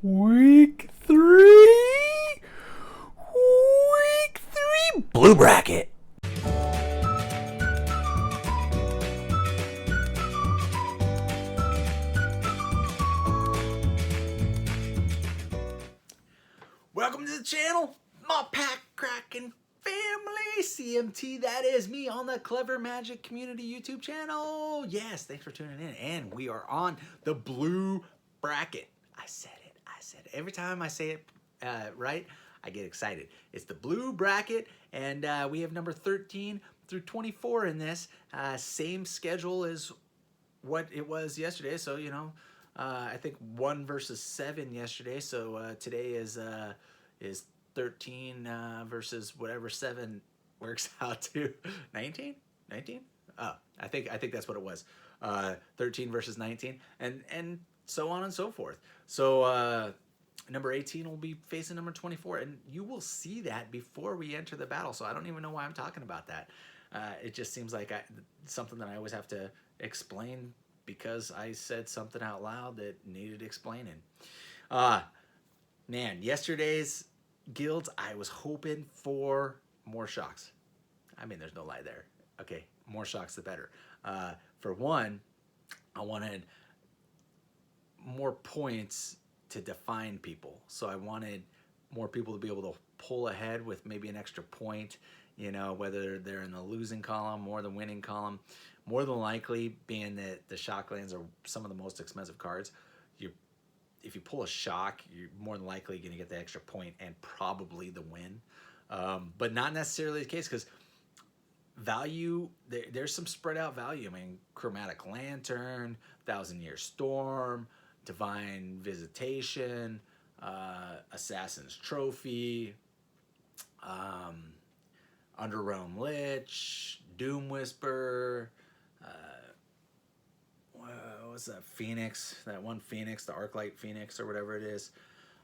Week three. Blue bracket. Welcome to the channel, my pack cracking family. CMT, that is me on the Clever Magic Community YouTube channel. Yes, thanks for tuning in. And we are on the blue bracket. I said it. Every time I say it right, I get excited. It's the blue bracket, and we have number 13 through 24 in this. Same schedule as what it was yesterday. So, you know, I think 1 versus 7 yesterday. So today is 13 versus whatever 7 works out to 19. Oh, I think that's what it was. 13 versus 19, and so on and so forth. So number 18 will be facing number 24, and you will see that before we enter the battle. So I don't even know why I'm talking about that. It just seems like something that I always have to explain because I said something out loud that needed explaining. Man, yesterday's guilds, I was hoping for more shocks. I mean, there's no lie there. Okay, more shocks the better. For one, I wanted more points to define people. So I wanted more people to be able to pull ahead with maybe an extra point, you know, whether they're in the losing column or the winning column. More than likely, being that the shock lands are some of the most expensive cards, if you pull a shock, you're more than likely going to get the extra point and probably the win. But not necessarily the case, because value, there's some spread out value. I mean, Chromatic Lantern, Thousand Year Storm, Divine Visitation, Assassin's Trophy, Underrealm Lich, Doom Whisper, what's that, Phoenix, that one Phoenix, the Arclight Phoenix or whatever it is.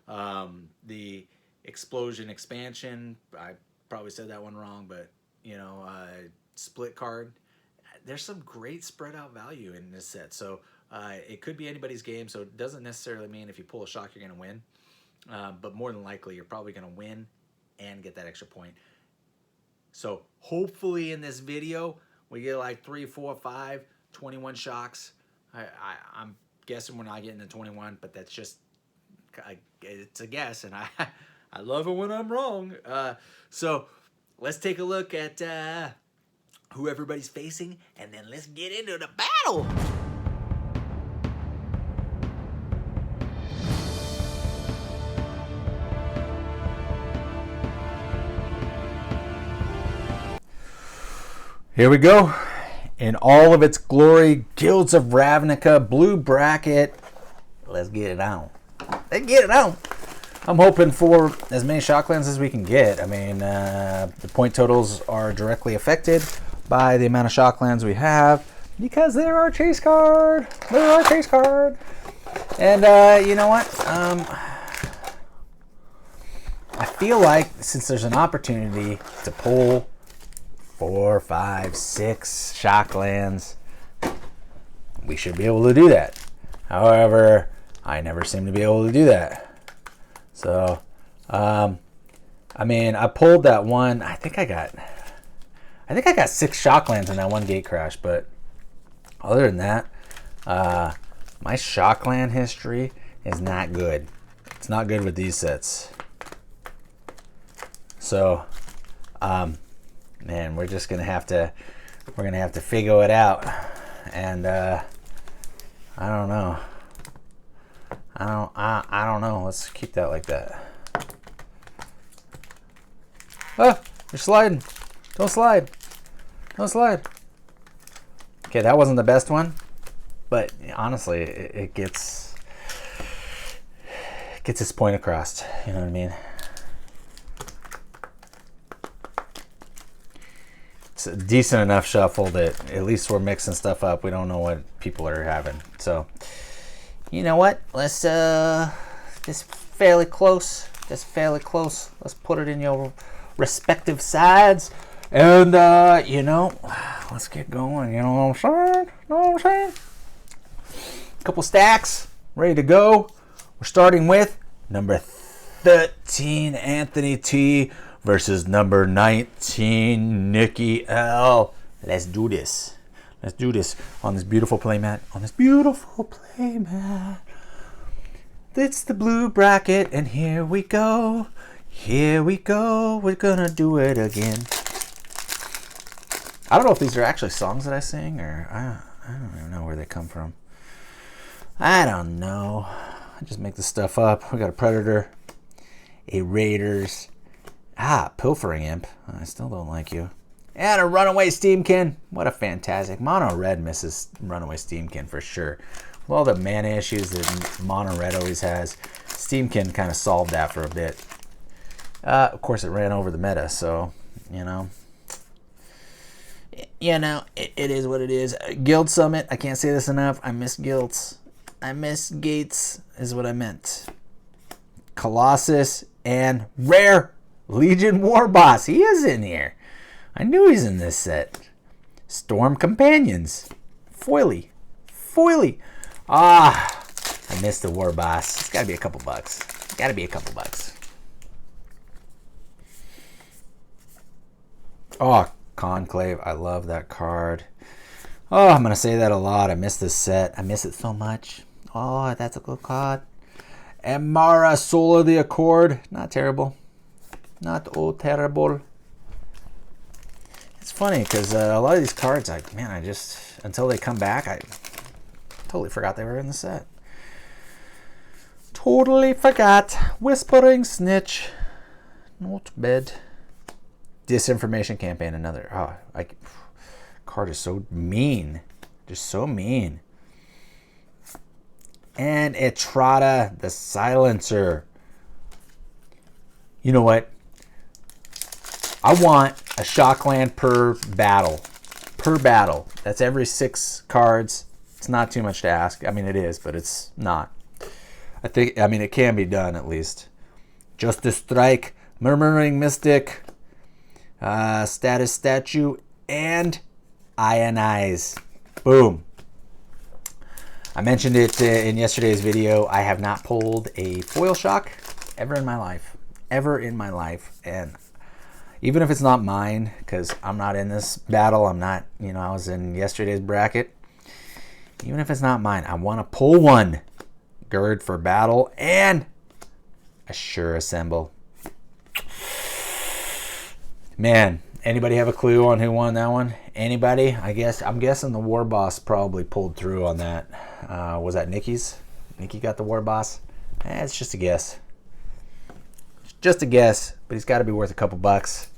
The Explosion Expansion, I probably said that one wrong, but you know, split card. There's some great spread out value in this set. So it could be anybody's game, so it doesn't necessarily mean if you pull a shock you're going to win. But more than likely, you're probably going to win and get that extra point. So hopefully in this video, we get like 3, 4, 5, 21 shocks. I'm guessing we're not getting to 21, but that's just, it's a guess, and I love it when I'm wrong. So let's take a look at who everybody's facing, and then let's get into the battle. Here we go. In all of its glory, Guilds of Ravnica, blue bracket. Let's get it on. Let's get it on. I'm hoping for as many shocklands as we can get. I mean, the point totals are directly affected by the amount of shocklands we have because they're our chase card. They're our chase card. And you know what? I feel like since there's an opportunity to pull 4, 5, 6 shocklands, we should be able to do that. However, I never seem to be able to do that. So, I mean, I pulled that one. I think I got 6 shocklands in that one gate crash. But other than that, my shockland history is not good. It's not good with these sets. So, man, we're gonna have to figure it out. And I don't know. I don't know. Let's keep that like that. Oh, you're sliding. Don't slide. Don't slide. Okay, that wasn't the best one, but honestly, it gets its point across. You know what I mean? It's a decent enough shuffle that at least we're mixing stuff up. We don't know what people are having. So, you know what? Let's just fairly close. Let's put it in your respective sides. And, you know, let's get going. You know what I'm saying? A couple stacks ready to go. We're starting with Number 13, Anthony T versus number 19, Nikki L. Let's do this. Let's do this on this beautiful playmat. On this beautiful playmat. It's the blue bracket, and here we go. Here we go. We're gonna do it again. I don't know if these are actually songs that I sing, or I don't even know where they come from. I don't know. I just make this stuff up. We got a Predator, a Raiders, Pilfering Imp. I still don't like you. And a Runaway Steamkin. What a fantastic. Mono Red misses Runaway Steamkin for sure. With all the mana issues that Mono Red always has, Steamkin kind of solved that for a bit. Of course, it ran over the meta, so, you know. It is what it is. Guild Summit, I can't say this enough. I miss guilds. I miss gates, is what I meant. Colossus and Rare Legion War Boss. He is in here. I knew he's in this set. Storm Companions. Foily. I missed the War Boss. It's gotta be a couple bucks. Oh, Conclave. I love that card. Oh, I'm gonna say that a lot. I miss this set. I miss it so much. Oh, that's a good card. Amara, Soul of the Accord. Not terrible. Not terrible. It's funny because a lot of these cards, until they come back, I totally forgot they were in the set. Totally forgot. Whispering Snitch. Not bad. Disinformation Campaign, another. Card is so mean. Just so mean. And Etrata, the Silencer. You know what? I want a Shockland per battle. That's every 6 cards. It's not too much to ask. I mean, it is, but it's not. It can be done at least. Justice Strike, Murmuring Mystic, Status Statue, and Ionize. Boom. I mentioned it in yesterday's video. I have not pulled a foil shock ever in my life. And even if it's not mine, because I'm not in this battle, I was in yesterday's bracket. Even if it's not mine, I want to pull one. Gird for battle and Assure Assemble. Man, anybody have a clue on who won that one? Anybody? I'm guessing the War Boss probably pulled through on that. Was that Nikki's? Nikki got the War Boss? It's just a guess. Just a guess, but he's got to be worth a couple bucks.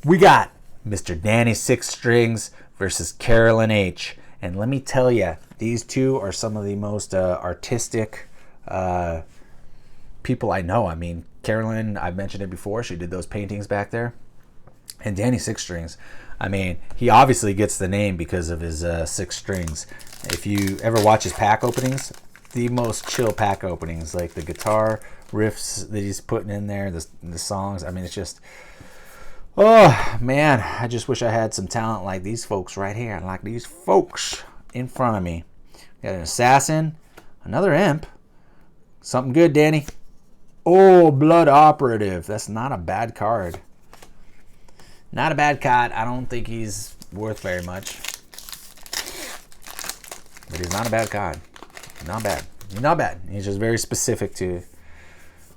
We got Mr. Danny Six Strings versus Carolyn H. And let me tell you, these two are some of the most artistic people I know. I mean, Carolyn, I've mentioned it before. She did those paintings back there. And Danny Six Strings, I mean, he obviously gets the name because of his 6 strings. If you ever watch his pack openings, the most chill pack openings, like the guitar riffs that he's putting in there, the songs. I mean, it's just, oh man, I just wish I had some talent like these folks right here, like these folks in front of me. Got an Assassin, another Imp, something good, Danny. Oh, Blood Operative. That's not a bad card. Not a bad card. I don't think he's worth very much. But he's not a bad card. Not bad. Not bad. He's just very specific to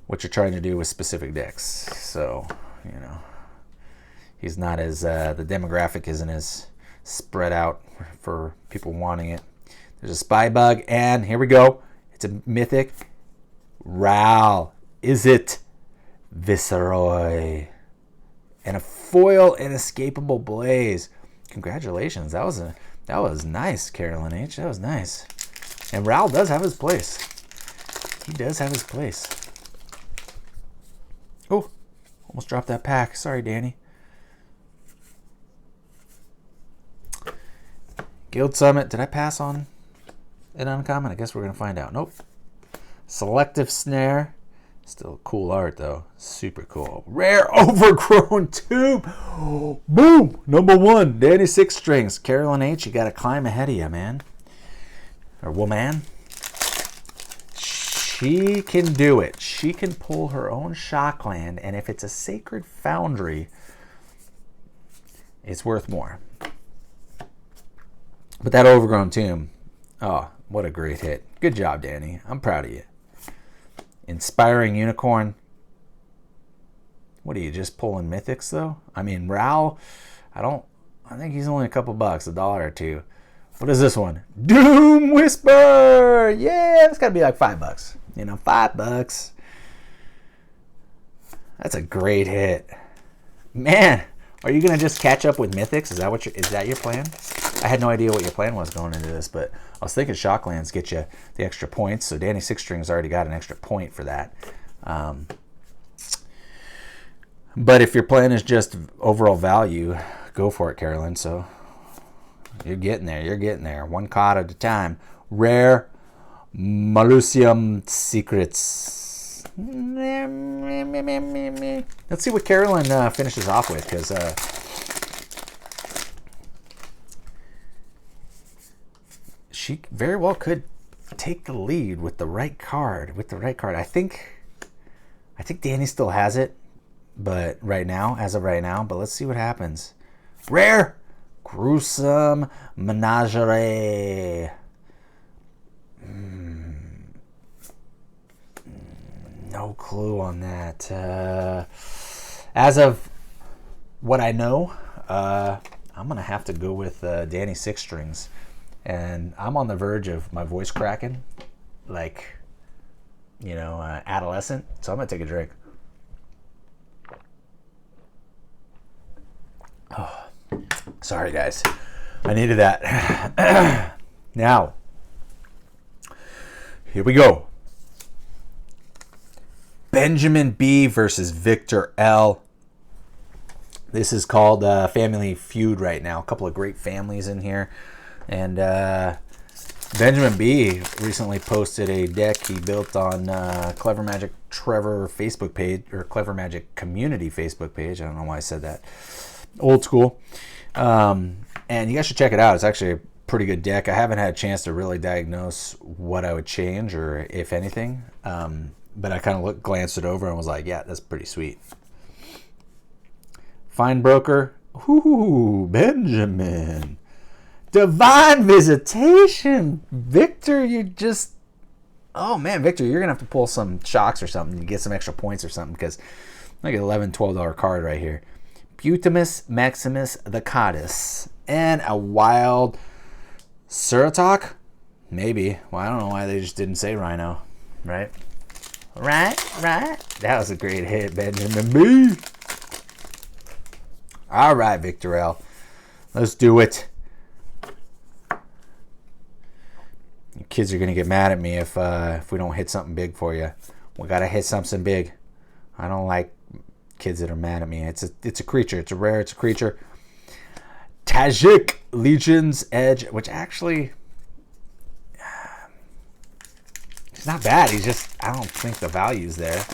what you're trying to do with specific decks. So, he's not as, the demographic isn't as spread out for people wanting it. There's a Spy Bug, and here we go. It's a mythic. Ral. Is it Viceroy? And a foil Inescapable Blaze. Congratulations. That was nice, Carolyn H. That was nice. And Ral does have his place. He does have his place. Oh, almost dropped that pack. Sorry, Danny. Guild Summit. Did I pass on an uncommon? I guess we're going to find out. Nope. Selective Snare. Still cool art, though. Super cool. Rare Overgrown Tomb. Boom. Number 1. Danny Six Strings. Carolyn H. You got to climb ahead of you, man. Or woman. She can do it. She can pull her own Shockland, and if it's a Sacred Foundry, it's worth more. But that Overgrown Tomb, oh, what a great hit. Good job, Danny. I'm proud of you. Inspiring Unicorn. What are you, just pulling mythics, though? I mean, Ral, I think he's only a couple bucks, $1 or $2. What is this one? Doom Whisper! Yeah, it's got to be like $5. You know, $5. That's a great hit. Man, are you going to just catch up with mythics? Is that your plan? I had no idea what your plan was going into this, but I was thinking Shocklands get you the extra points, so Danny Six Strings already got an extra point for that. But if your plan is just overall value, go for it, Carolyn. So you're getting there. You're getting there. One card at a time. Rare Malusium Secrets. Let's see what Carolyn finishes off with, because she very well could take the lead with the right card. I think Danny still has it. But as of right now, but let's see what happens. Rare Gruesome Menagerie. No clue on that. As of what I know, I'm going to have to go with Danny Six Strings. And I'm on the verge of my voice cracking, like, adolescent. So I'm going to take a drink. Oh, sorry, guys. I needed that. Now, here we go. Benjamin B versus Victor L. This is called Family Feud right now. A couple of great families in here. And Benjamin B recently posted a deck he built on Clever Magic Trevor Facebook page, or Clever Magic Community Facebook page. I don't know why I said that. Old school. And you guys should check it out. It's actually a pretty good deck. I haven't had a chance to really diagnose what I would change, or if anything. But I kind of glanced it over and was like, yeah, that's pretty sweet. Fine Broker. Ooh, Benjamin. Divine Visitation. Victor, oh man, Victor, you're going to have to pull some shocks or something to get some extra points or something, because I get $11, $12 card right here. Butimus Maximus the Codis. And a wild Suratok? Maybe. Well, I don't know why they just didn't say Rhino. Right? Right. That was a great hit, Benjamin B. All right, Victor L. Let's do it. You kids are going to get mad at me if we don't hit something big for you. We got to hit something big. I don't like kids that are mad at me. It's a creature. It's a rare. It's a creature. Tajik Legion's Edge, which actually, it's not bad. I don't think the value's there.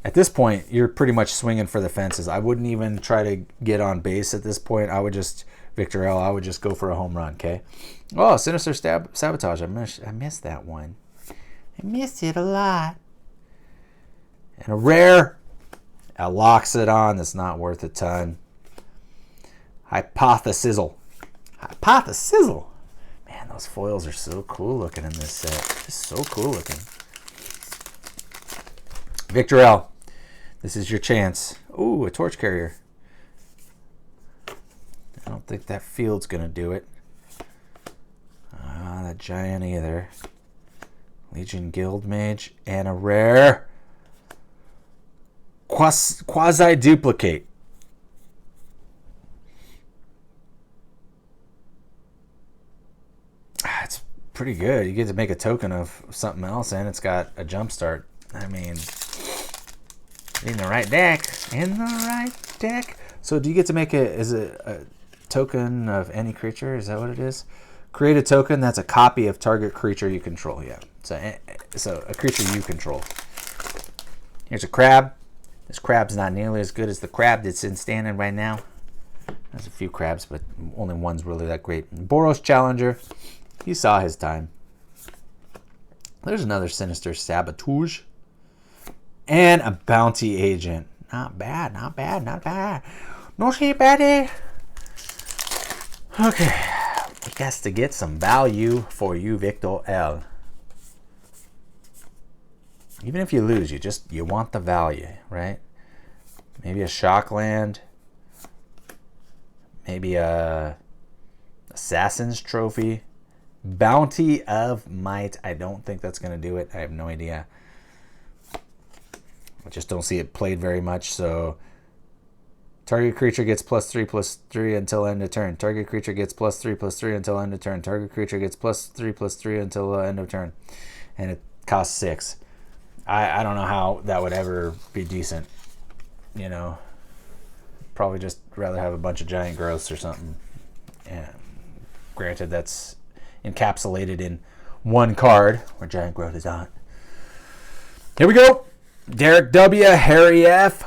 At this point, you're pretty much swinging for the fences. I wouldn't even try to get on base at this point. I would just, Victor L, I would just go for a home run, okay? Oh, Sinister Sabotage. I missed that one. I missed it a lot. And a rare Aloxodon that's not worth a ton. Hypothesizzle. Man, those foils are so cool looking in this set. Just so cool looking. Victor L, this is your chance. Ooh, a Torch Carrier. I don't think that field's going to do it. That giant either. Legion Guild Mage. And a rare Quasi-Duplicate. It's pretty good. You get to make a token of something else, and it's got a jumpstart. I mean, in the right deck. So do you get to make a token of any creature? Is that what it is? Create a token that's a copy of target creature you control. Yeah. So a creature you control. Here's a crab. This crab's not nearly as good as the crab that's in standing right now. There's a few crabs, but only one's really that great. Boros Challenger. He saw his time. There's another Sinister Sabotage. And a Bounty Agent. Not bad, not bad, not bad. No shit, baddie. Okay. We got to get some value for you, Victor L. Even if you lose, you want the value, right? Maybe a Shockland. Maybe a Assassin's Trophy. Bounty of Might. I don't think that's going to do it. I have no idea. I just don't see it played very much, so target creature gets +3/+3 until end of turn. Target creature gets +3/+3 until end of turn. Target creature gets +3/+3 until end of turn. And it costs 6. I don't know how that would ever be decent. You know, probably just rather have a bunch of giant growths or something. And granted, that's encapsulated in one card, where giant growth is not. Here we go. Derek W, Harry F.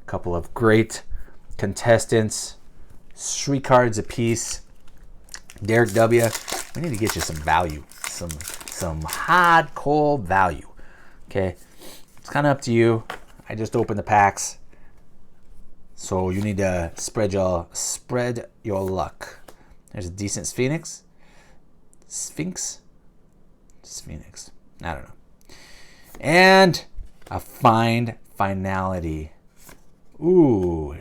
Couple of great contestants. 3 cards apiece. Derek W, we need to get you some value. Some hardcore value. Okay? It's kind of up to you. I just opened the packs. So you need to spread your luck. There's a decent Sphinx. Sphinx? Sphinx. I don't know. And a Find Finality. Ooh,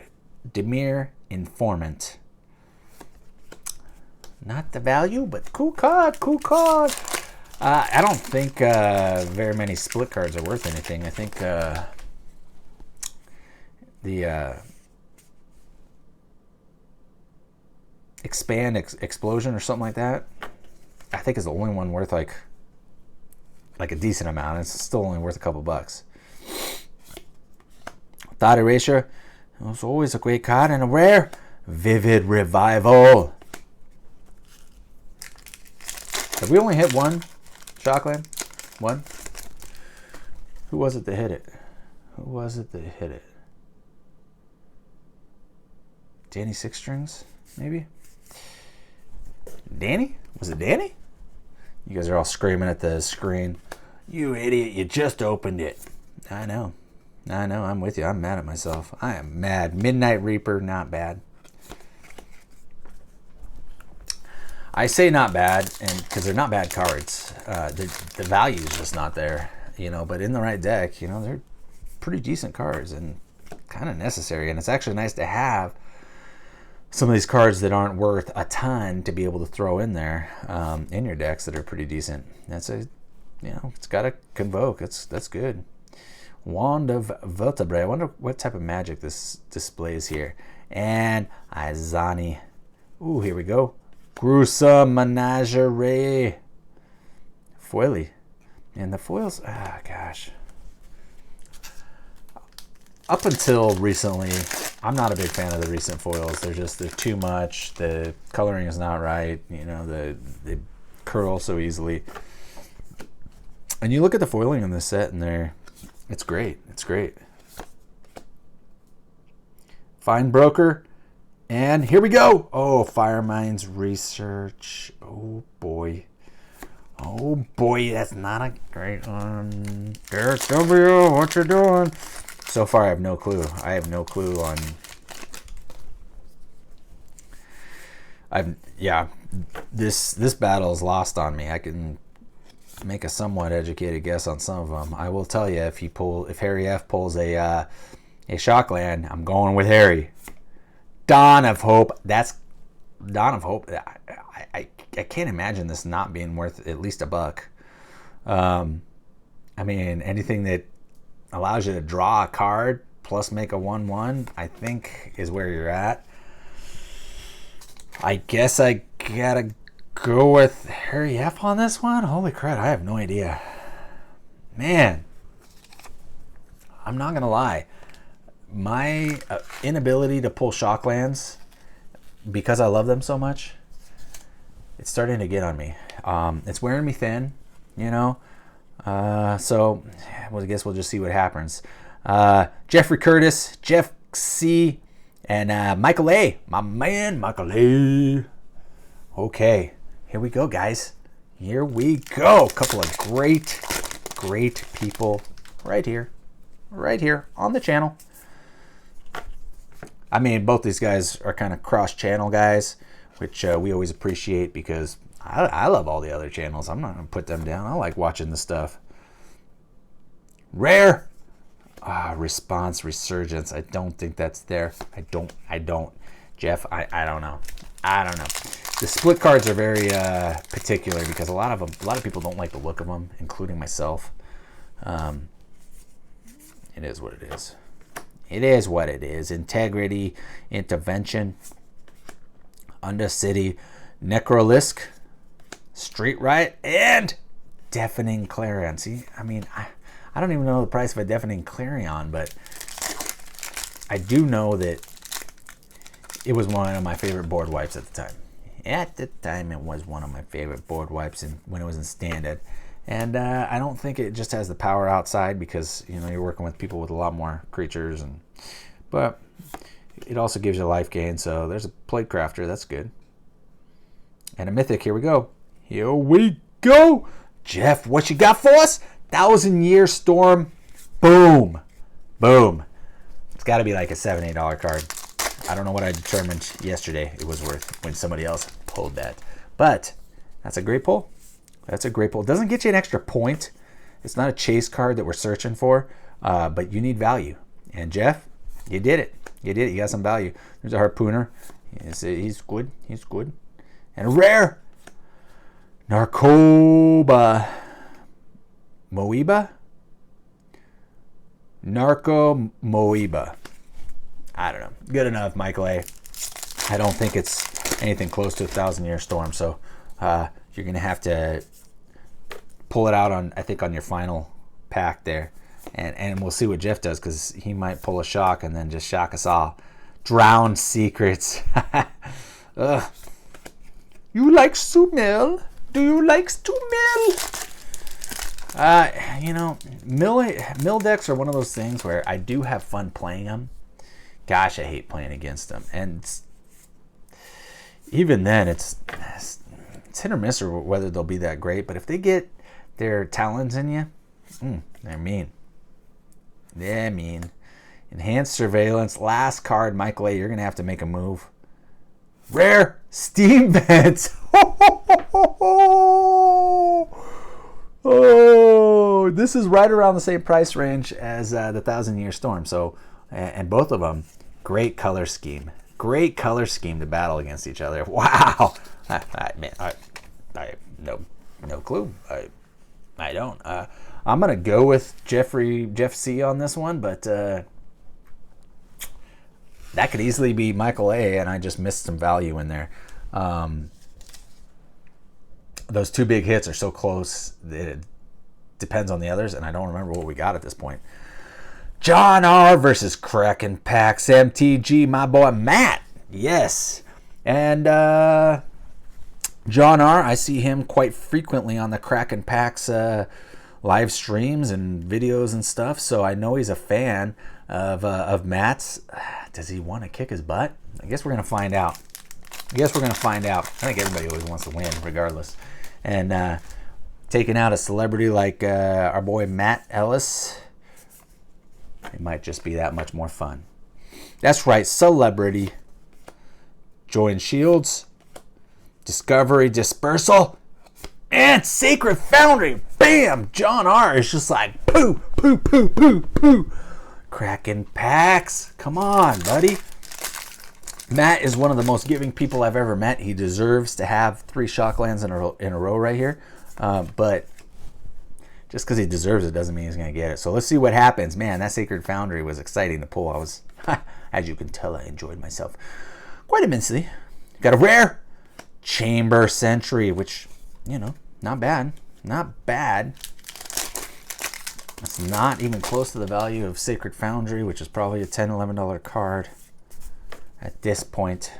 Demir Informant. Not the value, but cool card, cool card. I don't think very many split cards are worth anything. I think the Expand Explosion or something like that, I think is the only one worth like a decent amount. It's still only worth a couple bucks. Thought Erasure. It was always a great card and a rare. Vivid Revival. Have we only hit one Shockland? One? Who was it that hit it? Who was it that hit it? Danny Six Strings, maybe? Danny? Was it Danny? You guys are all screaming at the screen. You idiot, you just opened it. I know, I'm with you. I'm mad at myself. I am mad. Midnight Reaper, not bad. I say not bad, and because they're not bad cards. The value is just not there, you know. But in the right deck, you know, they're pretty decent cards and kind of necessary. And it's actually nice to have some of these cards that aren't worth a ton to be able to throw in there in your decks that are pretty decent. That's a, you know, it's got a Convoke. That's good. Wand of Vertebrae. I wonder what type of magic this displays here. And Izani. Ooh, here we go. Gruesome Menagerie. Foily. And the foils, gosh. Up until recently, I'm not a big fan of the recent foils. They're too much. The coloring is not right. You know, they curl so easily. And you look at the foiling in this set, and it's great. It's great. Fine Broker. And here we go. Oh, Firemind's Research. Oh, boy. Oh, boy. That's not a great one. Derek W., what you doing? So far, I have no clue. I have no clue on... This battle is lost on me. I can make a somewhat educated guess on some of them. I will tell you, if Harry F pulls a Shockland, I'm going with Harry. Dawn of Hope. That's Dawn of Hope. I can't imagine this not being worth at least $1. I mean, anything that allows you to draw a card plus make a 1/1, I think is where you're at. I guess I gotta go with Harry F on this one. Holy crap, I have no idea. Man, I'm not gonna lie. My inability to pull Shocklands, because I love them so much, it's starting to get on me. It's wearing me thin, you know. So, well, I guess we'll just see what happens. Jeffrey Curtis, Jeff C, and Michael A. My man, Michael A. Okay, here we go, guys. Here we go. A couple of great people right here on the channel. I mean, both these guys are kind of cross-channel guys, which we always appreciate because I love all the other channels. I'm not going to put them down. I like watching the stuff. Rare. Response Resurgence. I don't think that's there. I don't. Jeff, I don't know. The split cards are very particular because a lot of people don't like the look of them, including myself. It is what it is. It is what it is. Integrity, Intervention, Undercity, Necrolisk, Street Riot, and Deafening Clarion. See, I mean, I don't even know the price of a Deafening Clarion, but I do know that it was one of my favorite board wipes at the time. At the time, it was one of my favorite board wipes when it was in standard. And I don't think it just has the power outside because, you know, you're working with people with a lot more creatures. But it also gives you life gain. So there's a Plague Crafter. That's good. And a Mythic. Here we go. Here we go. Jeff, what you got for us? 1,000-Year Storm. Boom. Boom. It's got to be like a $7, $8 card. I don't know what I determined yesterday it was worth when somebody else pulled that. But that's a great pull. That's a great pull. It doesn't get you an extra point. It's not a chase card that we're searching for, but you need value. And Jeff, you did it. You did it. You got some value. There's a Harpooner. He's good. He's good. And a rare. Narcoba. Moeba? Narco Moeba. I don't know. Good enough, Michael A. I don't think it's anything close to a 1,000-Year Storm, so you're going to have to pull it out on, I think, on your final pack there. And we'll see what Jeff does because he might pull a shock and then just shock us all. Drowned Secrets. You like Sumil? Do you like Sumil? You know, mill decks are one of those things where I do have fun playing them. Gosh, I hate playing against them. And even then, it's hit or miss or whether they'll be that great. But if they get their talons in you, they're mean. They're mean. Enhanced Surveillance. Last card, Michael A. You're going to have to make a move. Rare Steam Vents. Oh, this is right around the same price range as the 1,000-Year Storm. So, and both of them, great color scheme. Great color scheme to battle against each other. Wow. I have no clue. I don't. I'm going to go with Jeff C on this one, but that could easily be Michael A, and I just missed some value in there. Those two big hits are so close that it depends on the others, and I don't remember what we got at this point. John R. versus Kraken Pax MTG, my boy Matt. Yes. And John R., I see him quite frequently on the Kraken Pax live streams and videos and stuff, so I know he's a fan of Matt's. Does he want to kick his butt? I guess we're going to find out. I think everybody always wants to win, regardless. And taking out a celebrity like our boy Matt Ellis, it might just be that much more fun. That's right, celebrity. Join Shields, Discovery, Dispersal, and Sacred Foundry. Bam! John R. is just like, poo, poo, poo, poo, poo. Kraken Pax. Come on, buddy. Matt is one of the most giving people I've ever met. He deserves to have 3 Shocklands in a row right here. But just because he deserves it doesn't mean he's going to get it. So let's see what happens. Man, that Sacred Foundry was exciting to pull. I was, as you can tell, I enjoyed myself quite immensely. Got a rare Chamber Sentry, which, you know, not bad. Not bad. It's not even close to the value of Sacred Foundry, which is probably a $10, $11 card at this point.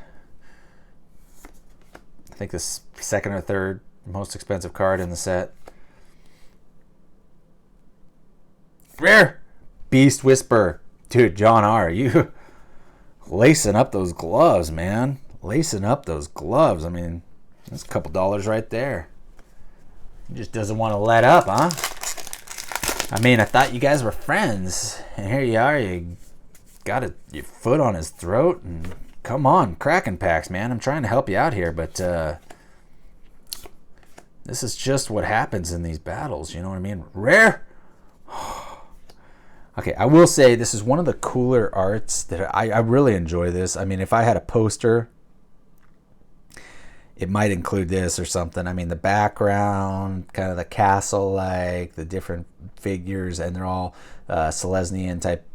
I think this second or third most expensive card in the set. Rare Beast Whisper. Dude, John R., you lacing up those gloves, man. Lacing up those gloves. I mean, that's a couple dollars right there. He just doesn't want to let up, huh? I mean, I thought you guys were friends, and here you are. You got your foot on his throat, and come on, cracking packs, man. I'm trying to help you out here, but this is just what happens in these battles. You know what I mean? Rare. Okay, I will say this is one of the cooler arts that I really enjoy this. I mean, if I had a poster, it might include this or something. I mean, the background, kind of the castle-like, the different figures, and they're all Selesnyan type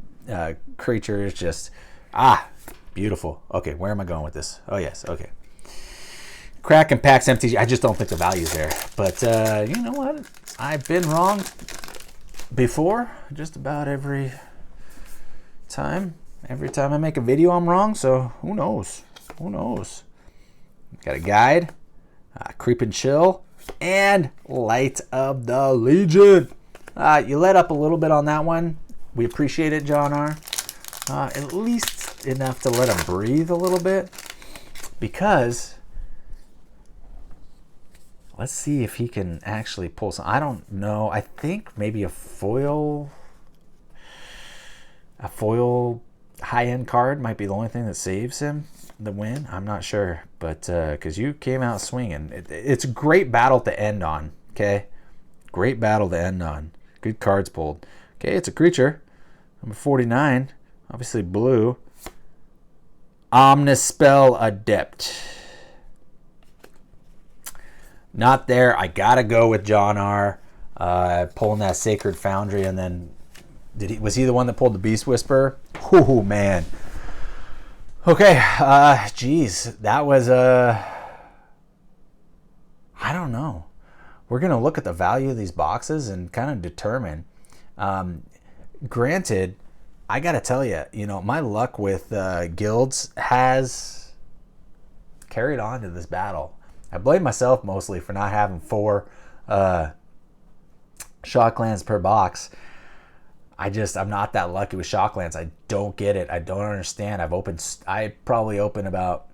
creatures. Just, beautiful. Okay, where am I going with this? Oh, yes, okay. Kraken Packs MTG. I just don't think the value's there. But you know what? I've been wrong before, just about every time. Every time I make a video, I'm wrong, so who knows? Who knows? Got a guide, Creep and Chill, and Light of the Legion. You let up a little bit on that one. We appreciate it, John R. At least enough to let him breathe a little bit, because let's see if he can actually pull some. I don't know. I think maybe a foil high-end card might be the only thing that saves him the win. I'm not sure, but because you came out swinging, it's a great battle to end on. Okay, great battle to end on. Good cards pulled. Okay, it's a creature, number 49, obviously blue. Omnispell Adept. Not there. I gotta go with John R. Pulling that Sacred Foundry, and then was he the one that pulled the Beast Whisperer? Oh man. Okay, geez, that was I don't know. We're gonna look at the value of these boxes and kind of determine. Granted, I gotta tell you, you know, my luck with guilds has carried on to this battle. I blame myself mostly for not having 4 Shocklands per box. I'm not that lucky with Shocklands. I don't get it. I don't understand. I probably opened about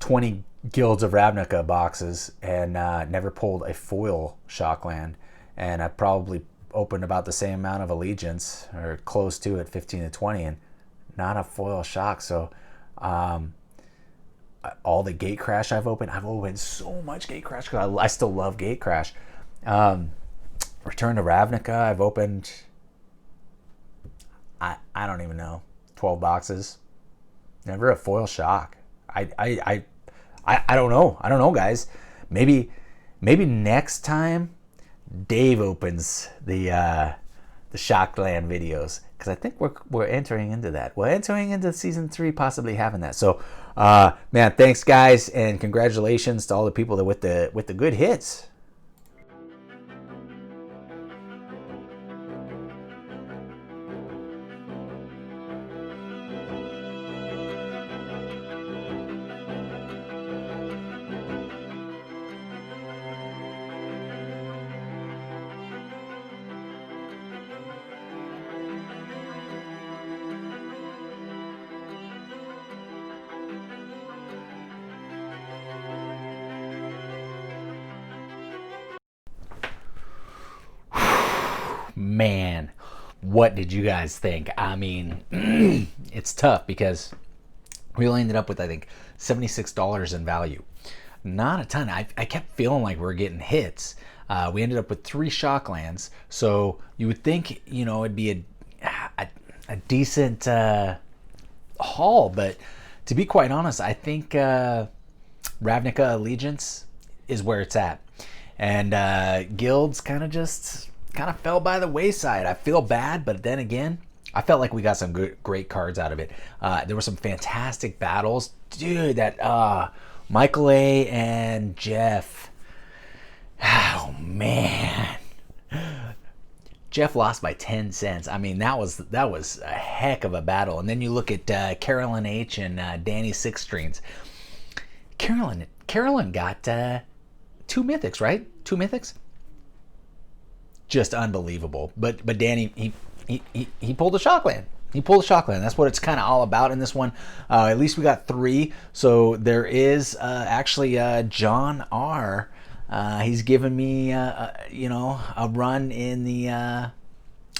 20 Guilds of Ravnica boxes and never pulled a foil Shockland. And I probably opened about the same amount of Allegiance, or close to it, 15 to 20, and not a foil Shock. So all the Gate Crash I've opened so much Gate Crash because I still love Gate Crash. Return to Ravnica, I've opened, I don't even know, 12 boxes. Never a foil Shock. I don't know. I don't know, guys. Maybe next time Dave opens the Shockland videos, because I think we're entering into that. We're entering into season 3, possibly having that. So, man, thanks guys, and congratulations to all the people that with the good hits. Man, what did you guys think? I mean, it's tough because we only ended up with, I think, $76 in value. Not a ton. I kept feeling like we were getting hits. We ended up with 3 Shocklands, so you would think, you know, it'd be a decent haul, but to be quite honest, I think Ravnica Allegiance is where it's at, and Guilds kind of fell by the wayside. I feel bad, but then again, I felt like we got some great cards out of it. There were some fantastic battles. Dude, that Michael A. and Jeff. Oh, man. Jeff lost by 10 cents. I mean, that was a heck of a battle. And then you look at Carolyn H. and Danny Six Strings. Carolyn got 2 mythics, right? 2 mythics? Just unbelievable. But Danny, he pulled a Shockland. He pulled a Shockland. That's what it's kind of all about in this one. At least we got 3. So there is actually John R. He's given me, you know, a run in the,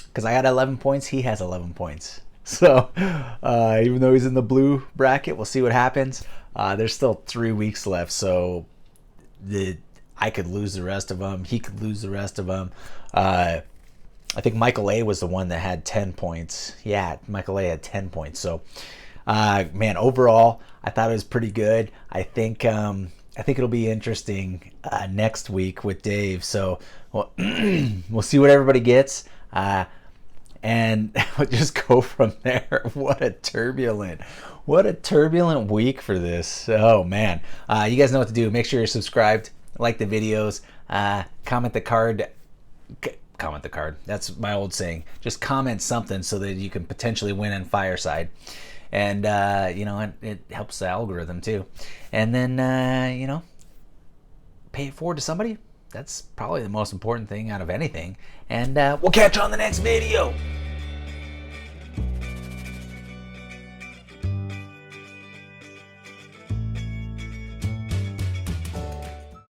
because I got 11 points, he has 11 points. So even though he's in the blue bracket, we'll see what happens. There's still 3 weeks left, so I could lose the rest of them. He could lose the rest of them. I think Michael A was the one that had 10 points. Yeah, Michael A had 10 points. So, man, overall, I thought it was pretty good. I think it'll be interesting next week with Dave. So, well, we'll see what everybody gets. And we'll just go from there. What a turbulent week for this. Oh, man. You guys know what to do. Make sure you're subscribed. Like the videos. Comment the card. Comment the card. That's my old saying. Just comment something so that you can potentially win in Fireside. And, you know, it helps the algorithm too. And then, you know, pay it forward to somebody. That's probably the most important thing out of anything. And we'll catch you on the next video.